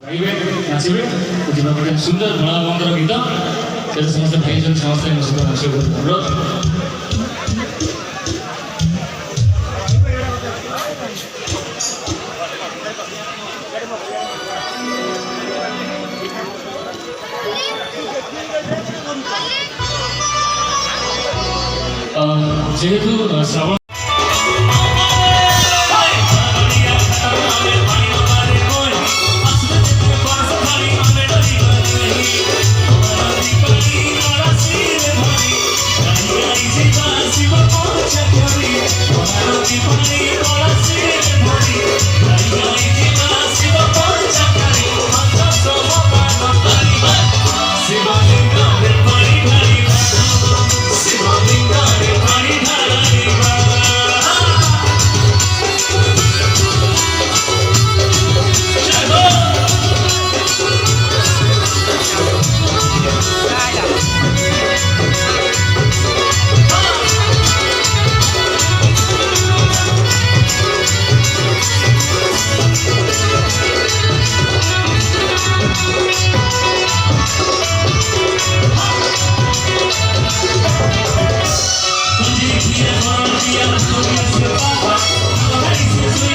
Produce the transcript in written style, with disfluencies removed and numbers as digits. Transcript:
ଗାଇବେ ନାଚିବେ ଯିବା ଗୋଟେ ସୁନ୍ଦର ମଳା ବନ୍ଦର ଗୀତ ସେଥିରେ ସମସ୍ତେ ଭାଇଛନ୍ତି ସମସ୍ତେ ମୋ ସହିତ ନାଚିବେ ଅନୁରୋଧ। ଯେହେତୁ ଶ୍ରାବଣ